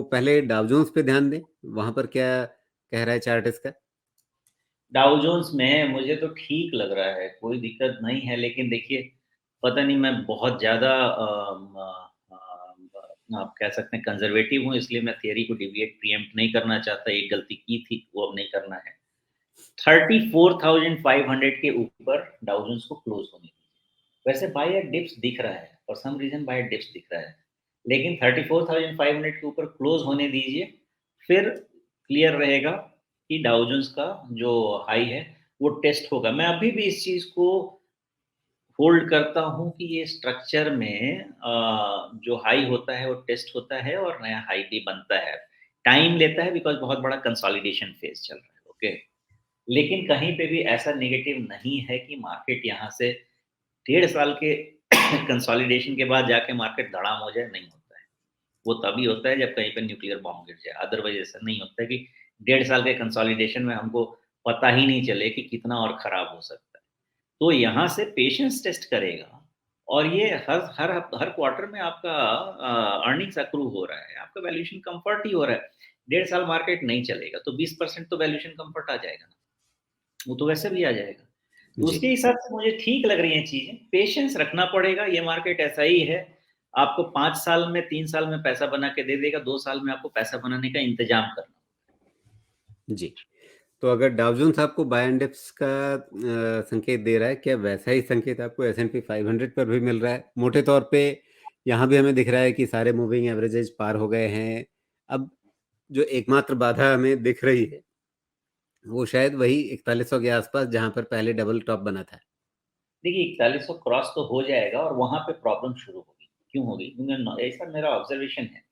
पहले Dow Jones पे ध्यान दें, वहाँ पर क्या कह रहा है चार्ट इसका? डाउ जोन्स में मुझे तो ठीक लग रहा है, कोई दिक्कत नहीं है, लेकिन देखिए, पता नहीं मैं बहुत ज़्यादा आप कह सकते हैं कंज़र्वेटिव हूँ, इसलिए मैं थियरी को डिविएट प्रीएम्प्ट नहीं करना चाहता। एक गलती की थी, वो अब नहीं करना है। 34,500 के ऊपर डाउ जोन्स को क्लोज़ होने दीजिए। वैसे बाय एट डिप्स दिख रहा है, for some reason buy at dips दिख रहा है, लेकिन 34,500 के ऊपर क्लोज़ होने दीजिए, फिर क्लियर रहेगा कि डाउ जोन्स का जो हाई है, वो टेस्ट होगा। मैं अभी भी इस चीज़ को होल्ड करता हूँ कि ये स्ट्रक्चर में जो हाई होता है वो टेस्ट होता है और नया हाई भी बनता है। टाइम लेता है बिकॉज़ बहुत बड़ा कंसोलिडेशन फेज़ चल रहा है, ओके। लेकिन कहीं पे भी ऐसा नेगेटिव नहीं है कि मार्केट यहाँ से 1.5 साल के कंसोलिडेशन के बाद जाके मार्केट धड़ाम हो जाए, नहीं होता है। वो तभी होता है जब कहीं पे न्यूक्लियर बॉम्ब गिर जाए, अदरवाइज़ ऐसा नहीं होता है कि 1.5 साल के कंसोलिडेशन में हमको पता ही नहीं चले कि कितना और खराब हो सकता है। तो यहाँ से पेशेंस टेस्ट करेगा और ये हर क्वार्टर में आपका अर्निंग्स अक्रू हो रहा है, आपका वैल्यूएशन कम्फर्ट ही हो रहा है। 1.5 साल मार्केट नहीं चलेगा, तो 20% तो वैल्यूएशन कम्फर्ट आ जाएगा ना, वो तो वैसे भी आ जाएगा। तो जी। उसके हिसाब से मुझे ठीक लग रही हैं चीज़ें, पेशेंस रखना पड़ेगा, ये मार्केट ऐसा ही है। आपको 5 साल में, 3 साल में पैसा बना के दे देगा, 2 साल में आपको पैसा बनाने का इंतज़ाम करना। जी। तो अगर डाउ जोन्स आपको बाय एंड डिप्स का संकेत दे रहा है, क्या वैसा ही संकेत आपको एस&पी 500 पर भी मिल रहा है? मोटे तौर पे यहाँ भी हमें दिख रहा है कि सारे मूविंग एवरेजेस पार हो गए हैं। अब जो एकमात्र बाधा हमें दिख रही है, वो शायद वही 4100 के आसपास जहाँ पर पहले डबल टॉप बना था। देखिए 4100 क्रॉस तो हो जाएगा और वहाँ पे प्रॉब्लम शुरू होगी। क्यों होगी? क्योंकि न ऐसा मेरा ऑब्ज़र्वेशन है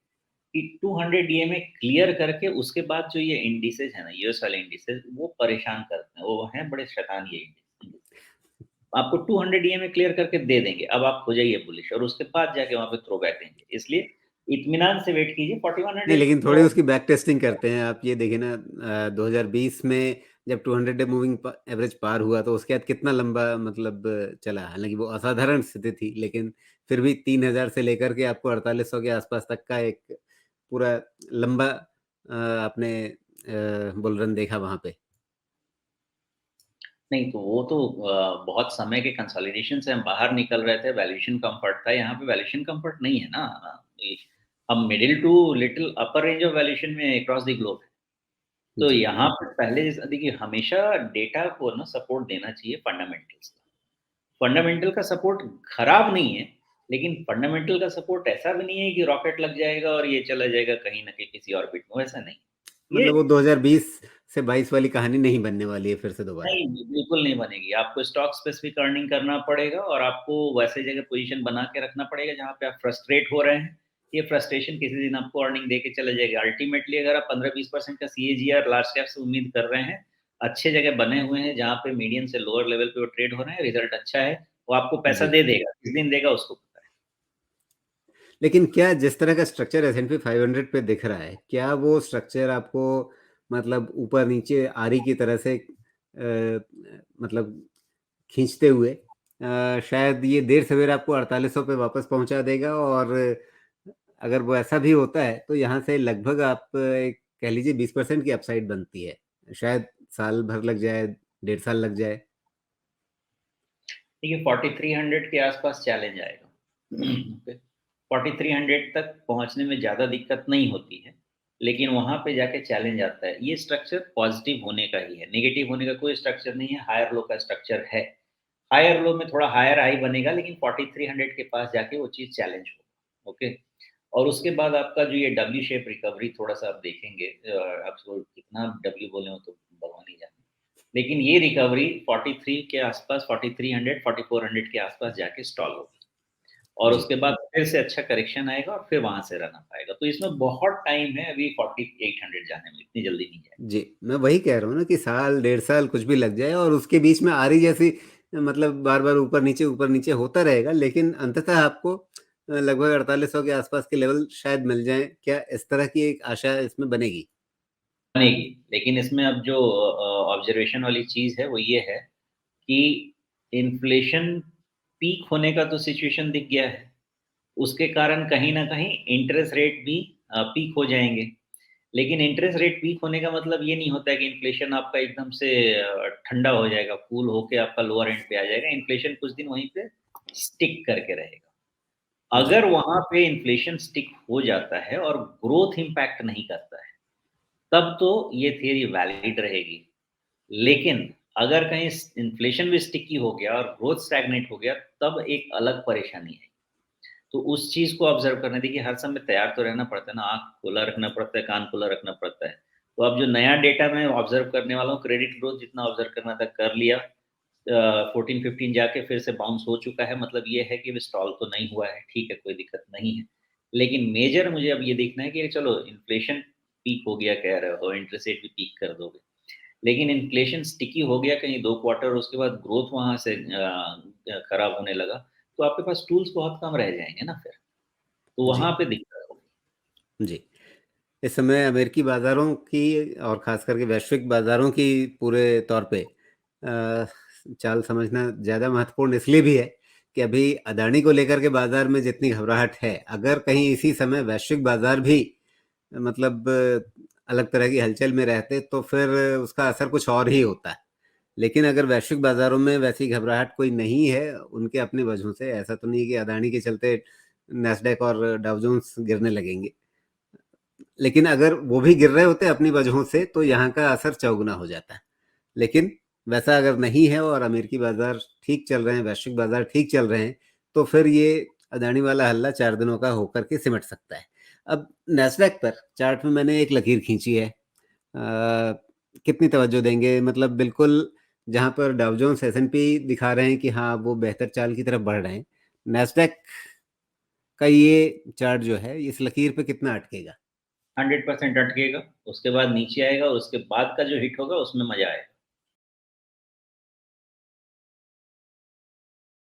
कि 200 ईएमए क्लियर करके उसके बाद जो ये इंडिसेज़ है ना, यूएस वाले इंडिसेज़ वो परेशान करते हैं, वो हैं बड़े शैतान ये इंडिसेज़। आपको 200 ईएमए क्लियर करके दे देंगे, अब आप हो जाइए बुलिश और उसके बाद जाके वहाँ पे थ्रो बैक देंगे। इसलिए इत्मीनान से वेट कीजिए, नहीं, 4100 लेकिन थोड़ी तो उसकी बैक टेस्टिंग करते हैं। आप ये देखिए ना, 2020 में जब 200 डे मूविंग एवरेज पार हुआ तो उसके बाद कितना लंबा मतलब चला। हालांकि वो असाधारण स्थिति थी, लेकिन फिर भी 3000 से लेकर के आपको 4800 के आसपास तक का एक पूरा लंबा आपने बुल रन देखा वहां पे। नहीं, तो वो तो बहुत समय के कंसोलिडेशन से हम बाहर निकल रहे थे, वैल्यूएशन कम्फर्ट था, यहाँ पे वैल्यूएशन कम्फर्ट नहीं है ना। ये हम middle to little upper range of valuation में अक्रॉस द ग्लोब है। तो जी। यहाँ पर पहले जैसा देखिए हमेशा डेटा को ना सपोर्ट देना चाहिए फंडामेंटल्स का। फंडामेंटल का सपोर्ट खराब नहीं है, लेकिन फंडामेंटल का सपोर्ट ऐसा भी नहीं है कि रॉकेट लग जाएगा और ये चला जाएगा कहीं न कहीं किसी ऑर्बिट में, वैसा नहीं। ये मतलब वो 2020 से 22 वाली कहानी नहीं बनने वाली है फिर से दोबारा। नहीं, बिल्कुल नहीं बनेगी। आपको स्टॉक स्पेसिफिक अर्निंग करना पड़ेगा और आपको वैसे जगह पोज़ीशन बना के रखना पड़ेगा जहाँ पे आप फ्रस्ट्रेट हो रहे हैं। ये फ्रस्ट्रेशन किसी दिन आपको अर्निंग दे के चला जाएगा। अल्टीमेटली अगर आप 15-20% का सीएजीआर लार्ज कैप से उम्मीद कर रहे हैं, अच्छे जगह बने हुए हैं जहाँ पे मीडियम से लोअर लेवल पे वो ट्रेड हो रहे हैं, रिज़ल्ट अच्छा है, वो आपको पैसा जी। दे देगा। किस दिन देगा उसको पता है। लेकिन क्या जिस तरह का स्ट्रक्चर एस&पी 500 पे दिख रहा है, क्या वो स्ट्रक्चर आपको मतलब ऊपर-नीचे आरी की तरह से मतलब खींचते हुए शायद ये देर-सवेर आपको 4800 पे वापस पहुँचा देगा? और अगर वो ऐसा भी होता है, तो यहाँ से लगभग आप एक कह लीजिए 20% की अपसाइड बनती है। शायद साल भर लग जाए, 1.5 साल लग जाए। देखिए 4300 के आस-पास चैलेंज आएगा। ओके, 4300 तक पहुँचने में ज़्यादा दिक्कत नहीं होती है, लेकिन वहाँ पे जाके चैलेंज आता है। ये स्ट्रक्चर पॉज़िटिव होने का ही है, नेगेटिव होने का कोई स्ट्रक्चर नहीं है, हायर लो का स्ट्रक्चर है। हायर लो में थोड़ा हायर हाई बनेगा, लेकिन 4300 के पास जाके वो चीज़ चैलेंज होगा। ओके, और उसके बाद आपका जो ये डब्ल्यू शेप रिकवरी थोड़ा-सा आप देखेंगे, आपको कितना डब्ल्यू बोले हो तो भगवान ही जाने। लेकिन ये रिकवरी 43 के आसपास, 4300 4400 के आसपास जाके स्टॉल होगी और जी। उसके बाद फिर से अच्छा करेक्शन आएगा और फिर वहाँ से रन अप आएगा। तो इसमें बहुत टाइम है अभी 4800 जाने में, इतनी जल्दी नहीं जाएगा। जी, मैं वही कह रहा हूँ ना कि साल, 1.5 साल कुछ भी लग जाए और उसके बीच में आरी जैसी मतलब बार-बार ऊपर-नीचे होता रहेगा, लेकिन अंततः आपको लगभग 4800 के आसपास के लेवल शायद मिल जाएँ। क्या इस तरह की एक आशा इसमें बनेगी? बनेगी, लेकिन इसमें अब जो ऑब्जर्वेशन वाली चीज़ है वो ये है कि इन्फ्लेशन पीक होने का तो सिचुएशन दिख गया है। उसके कारण कहीं न कहीं इंटरेस्ट रेट भी पीक हो जाएंगे। लेकिन इंटरेस्ट रेट पीक होने का मतलब ये नहीं होता है कि इन्फ्लेशन आपका एकदम से ठंडा हो जाएगा, कूल होके आपका लोअर एंड पे आ जाएगा। इन्फ्लेशन कुछ दिन वहीं पे स्टिक करके रहेगा। जी, अगर वहाँ पे इन्फ्लेशन स्टिक हो जाता है और ग्रोथ इम्पैक्ट नहीं करता है, तब तो ये थियरी वैलिड रहेगी। लेकिन अगर कहीं इन्फ्लेशन भी स्टिकी हो गया और ग्रोथ स्टैग्नेट हो गया, तब एक अलग परेशानी है। तो उस चीज़ को ऑब्ज़र्व करना, देखिए हर समय तैयार तो रहना पड़ता है ना, आँख खुला रखना पड़ता है, कान खुला रखना पड़ता है। तो अब जो नया डेटा मैं ऑब्ज़र्व करने वाला हूँ, क्रेडिट ग्रोथ जितना ऑब्ज़र्व करना था कर लिया। 14-15 जाके फिर से बाउंस हो चुका है, मतलब ये है कि स्टॉल तो नहीं हुआ है, ठीक है, कोई दिक्कत नहीं है। लेकिन मेजर मुझे अब ये देखना है कि चलो इन्फ्लेशन पीक हो गया कह रहे हो, इंटरेस्ट रेट भी पीक कर दोगे। लेकिन इन्फ्लेशन स्टिकी हो गया कहीं 2 क्वार्टर, उसके बाद ग्रोथ वहाँ से खराब होने लगा, तो आपके पास टूल्स बहुत कम रह जाएँगे ना फिर। तो जी, वहाँ पे दिक्कत होगी। जी। इस समय अमेरिकी बाज़ारों की और ख़ास करके वैश्विक बाज़ारों की पूरे तौर पे चाल समझना ज़्यादा महत्वपूर्ण इसलिए भी है कि अभी अदानी को लेकर के बाज़ार में जितनी घबराहट है, अगर कहीं इसी समय वैश्विक बाज़ार भी मतलब अलग तरह की हलचल में रहते तो फिर उसका असर कुछ और ही होता। लेकिन अगर वैश्विक बाज़ारों में वैसी घबराहट कोई नहीं है, उनके अपनी वजहों से, ऐसा तो नहीं है कि अदानी के चलते नैस्डैक और डाउ जोन्स गिरने लगेंगे। लेकिन अगर वो भी गिर रहे होते अपनी वजहों से तो यहाँ का असर चौगुना हो जाता। लेकिन वैसा अगर नहीं है और अमेरिकी बाजार ठीक चल रहे हैं, वैश्विक बाजार ठीक चल रहे हैं, तो फिर ये अदानी वाला हल्ला 4 दिनों का होकर के सिमट सकता है। अब नैस्डैक पर चार्ट में मैंने एक लकीर खींची है। कितनी तवज्जो देंगे? मतलब बिल्कुल जहाँ पर डाउ जोन्स एस&पी दिखा रहे हैं कि हाँ, वो बेहतर चाल की तरफ बढ़ रहे हैं, नैस्डैक का ये चार्ट जो है, इस लकीर पे कितना अटकेगा? 100% अटकेगा, उसके बाद नीचे आएगा, उसके बाद का जो हिट होगा उसमें मज़ा आएगा।